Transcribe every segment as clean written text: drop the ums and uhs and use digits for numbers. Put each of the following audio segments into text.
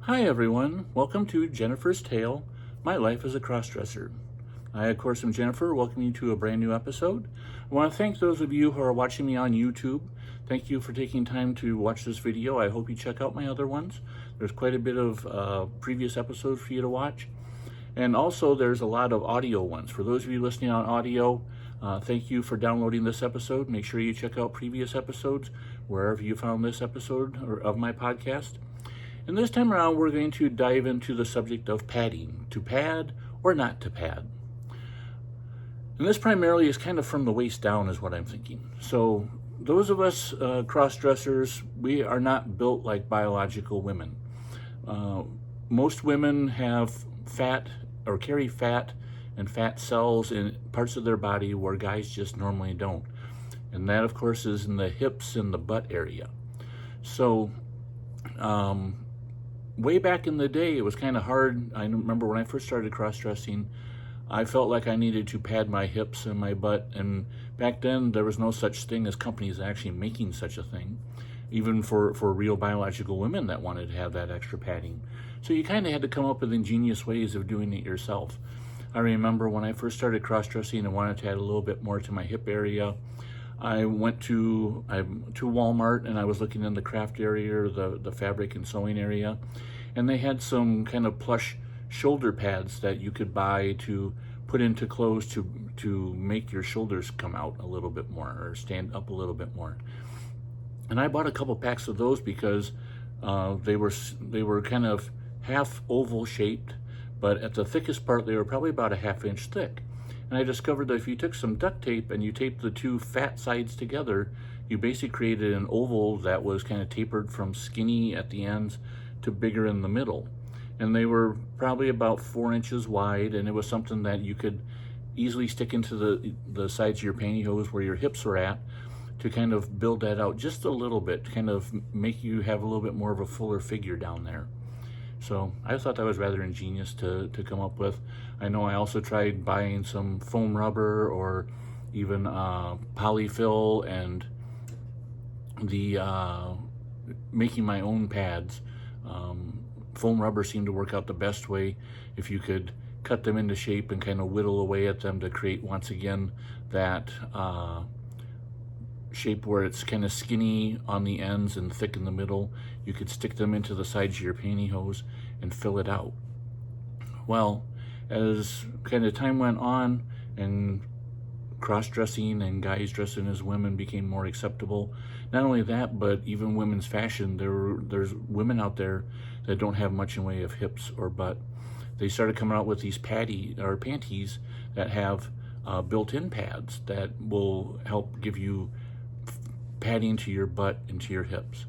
Hi everyone, welcome to Jennifer's Tale, My Life as a Crossdresser. I, of course, am Jennifer, welcoming you to a brand new episode. I want to thank those of you who are watching me on YouTube. Thank you for taking time to watch this video. I hope you check out my other ones. There's quite a bit of previous episodes for you to watch. And also there's a lot of audio ones. For those of you listening on audio, thank you for downloading this episode. Make sure you check out previous episodes wherever you found this episode of my podcast. And this time around, we're going to dive into the subject of padding, to pad or not to pad. And this primarily is kind of from the waist down is what I'm thinking. So those of us cross-dressers, we are not built like biological women. Most women have fat or carry fat and fat cells in parts of their body where guys just normally don't. And that, of course, is in the hips and the butt area. So, way back in the day, it was kind of hard. I remember when I first started cross-dressing, I felt like I needed to pad my hips and my butt, and back then there was no such thing as companies actually making such a thing, even for real biological women that wanted to have that extra padding. So you kind of had to come up with ingenious ways of doing it yourself. I remember when I first started cross-dressing and wanted to add a little bit more to my hip area, I went to Walmart and I was looking in the craft area, or the fabric and sewing area, and they had some kind of plush shoulder pads that you could buy to put into clothes to make your shoulders come out a little bit more or stand up a little bit more. And I bought a couple packs of those because they were kind of half oval shaped, but at the thickest part they were probably about a ½ inch thick. And I discovered that if you took some duct tape and you taped the two fat sides together, you basically created an oval that was kind of tapered from skinny at the ends to bigger in the middle. And they were probably about 4 inches wide, and it was something that you could easily stick into the sides of your pantyhose where your hips were at to kind of build that out just a little bit, to kind of make you have a little bit more of a fuller figure down there. So I thought that was rather ingenious to come up with. I know I also tried buying some foam rubber or even polyfill and the making my own pads. Foam rubber seemed to work out the best way if you could cut them into shape and kind of whittle away at them to create, once again, that shape where it's kind of skinny on the ends and thick in the middle. You could stick them into the sides of your pantyhose and fill it out. Well, as kind of time went on and cross-dressing and guys dressing as women became more acceptable, not only that, but even women's fashion, there's women out there that don't have much in way of hips or butt. They started coming out with these panties that have built-in pads that will help give you padding to your butt and to your hips.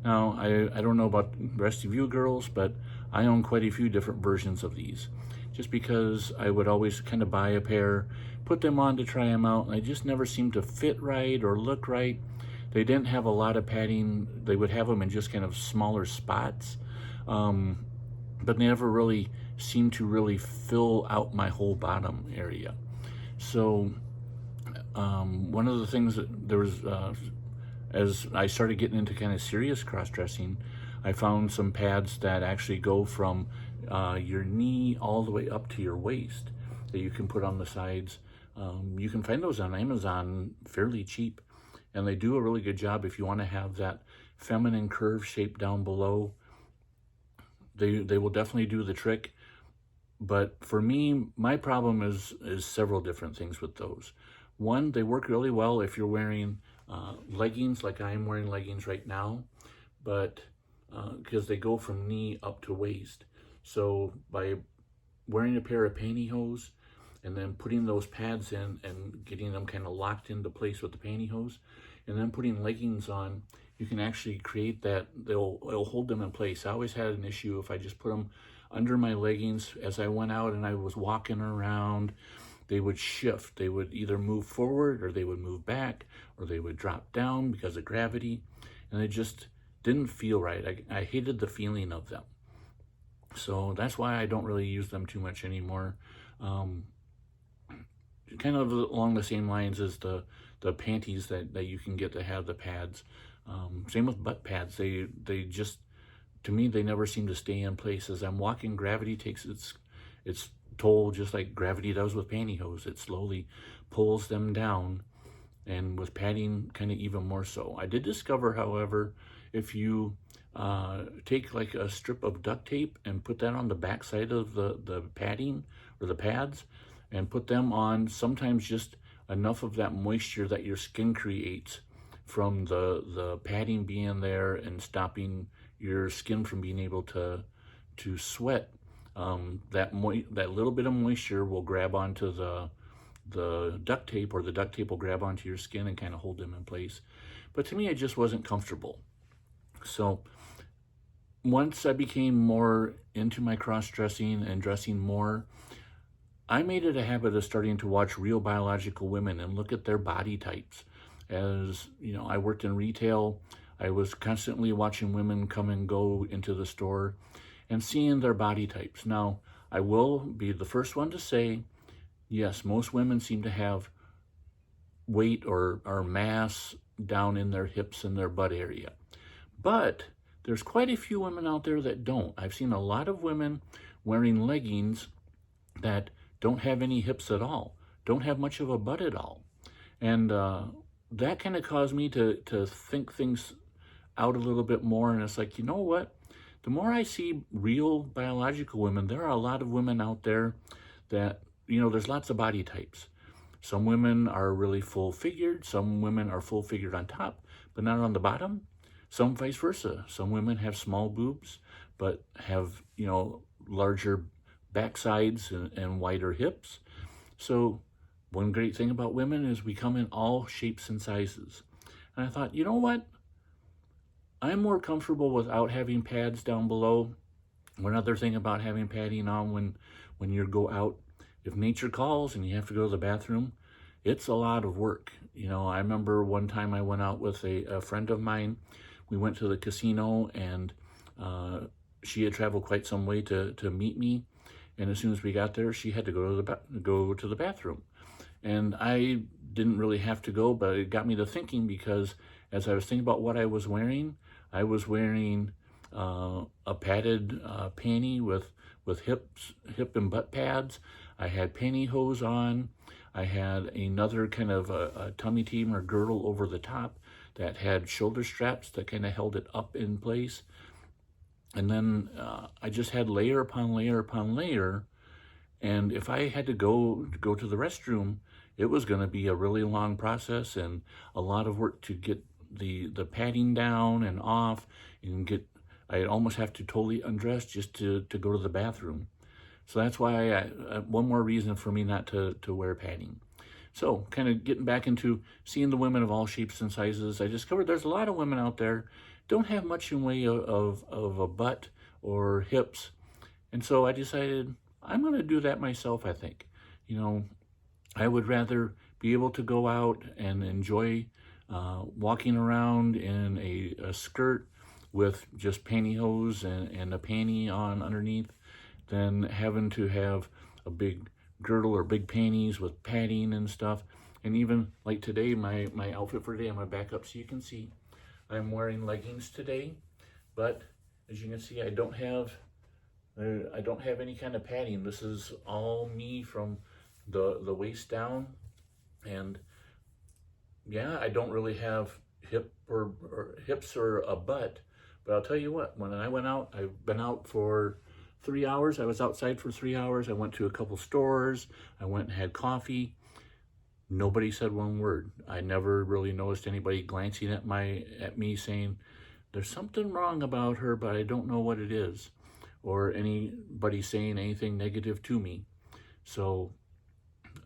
Now, I don't know about the rest of you girls, but I own quite a few different versions of these, just because I would always kind of buy a pair, put them on to try them out, and they just never seemed to fit right or look right. They didn't have a lot of padding. They would have them in just kind of smaller spots, but they never really seemed to really fill out my whole bottom area. So one of the things that there was, as I started getting into kind of serious cross-dressing, I found some pads that actually go from your knee all the way up to your waist that you can put on the sides. You can find those on Amazon fairly cheap, and they do a really good job if you want to have that feminine curve shape down below. They will definitely do the trick. But for me, my problem is several different things with those. One, they work really well if you're wearing leggings, like I'm wearing leggings right now, but because they go from knee up to waist. So by wearing a pair of pantyhose and then putting those pads in and getting them kind of locked into place with the pantyhose, and then putting leggings on, you can actually create that, it'll hold them in place. I always had an issue if I just put them under my leggings as I went out and I was walking around, they would shift. They would either move forward or they would move back or they would drop down because of gravity, and it just didn't feel right. I hated the feeling of them. So that's why I don't really use them too much anymore. Kind of along the same lines as the panties that you can get to have the pads. Same with butt pads. They just to me, they never seem to stay in place. As I'm walking, gravity takes its toll, just like gravity does with pantyhose. It slowly pulls them down, and with padding, kind of even more so. I did discover, however, if you take like a strip of duct tape and put that on the back side of the padding or the pads and put them on, sometimes just enough of that moisture that your skin creates from the padding being there and stopping your skin from being able to sweat, that little bit of moisture will grab onto the duct tape, or the duct tape will grab onto your skin and kind of hold them in place. But to me, it just wasn't comfortable. So once I became more into my cross-dressing and dressing more, I made it a habit of starting to watch real biological women and look at their body types. As you know, I worked in retail. I was constantly watching women come and go into the store and seeing their body types. Now, I will be the first one to say, yes, most women seem to have weight or mass down in their hips and their butt area. But there's quite a few women out there that don't. I've seen a lot of women wearing leggings that don't have any hips at all, don't have much of a butt at all. And that kind of caused me to think things out a little bit more. And it's like, you know what? The more I see real biological women, there are a lot of women out there that, you know, there's lots of body types. Some women are really full-figured. Some women are full-figured on top, but not on the bottom. Some vice versa. Some women have small boobs, but have, you know, larger backsides and wider hips. So one great thing about women is we come in all shapes and sizes. And I thought, you know what? I'm more comfortable without having pads down below. One other thing about having padding on when you go out, if nature calls and you have to go to the bathroom, it's a lot of work. You know, I remember one time I went out with a friend of mine. We went to the casino, and she had traveled quite some way to meet me. And as soon as we got there, she had to go to the bathroom. And I didn't really have to go, but it got me to thinking, because as I was thinking about what I was wearing a padded panty with hip and butt pads. I had pantyhose on. I had another kind of a tummy team or girdle over the top that had shoulder straps that kind of held it up in place. And then I just had layer upon layer upon layer. And if I had to go to the restroom, it was going to be a really long process and a lot of work to get the padding down and off, and I'd almost have to totally undress just to go to the bathroom. So that's why one more reason for me not to wear padding. So kind of getting back into seeing the women of all shapes and sizes, I discovered there's a lot of women out there don't have much in way of a butt or hips. And so I decided I'm going to do that myself, I think. You know, I would rather be able to go out and enjoy walking around in a skirt with just pantyhose and a panty on underneath than having to have a big girdle or big panties with padding and stuff. And even like today, my outfit for today, I'm going to back up so you can see. I'm wearing leggings today, but as you can see, I don't have any kind of padding. This is all me from the waist down. And yeah, I don't really have hips or a butt, but I'll tell you what, when I went out, I've been out for 3 hours. I was outside for 3 hours. I went to a couple stores. I went and had coffee. Nobody said one word. I never really noticed anybody glancing at me saying, there's something wrong about her, but I don't know what it is, or anybody saying anything negative to me. So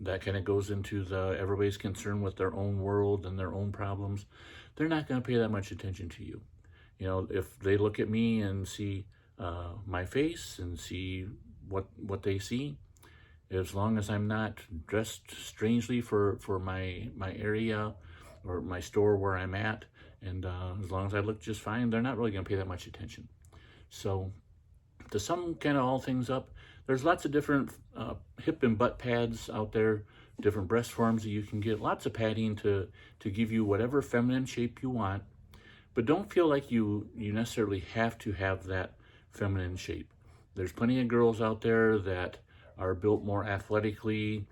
that kind of goes into everybody's concerned with their own world and their own problems. They're not going to pay that much attention to you. You know, if they look at me and see my face and see what they see, as long as I'm not dressed strangely for my area or my store where I'm at, and as long as I look just fine, they're not really going to pay that much attention. So to sum kind of all things up, there's lots of different hip and butt pads out there, different breast forms that you can get, lots of padding to give you whatever feminine shape you want. But don't feel like you necessarily have to have that feminine shape. There's plenty of girls out there that are built more athletically,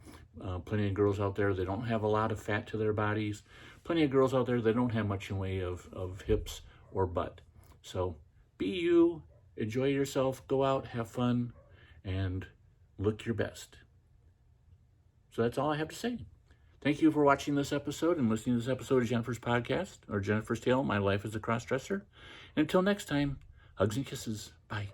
plenty of girls out there that don't have a lot of fat to their bodies, plenty of girls out there that don't have much in way of hips or butt. So be you, enjoy yourself, go out, have fun, and look your best. So that's all I have to say. Thank you for watching this episode and listening to this episode of Jennifer's podcast, or Jennifer's Tale, My Life as a Crossdresser. And until next time, hugs and kisses. Bye.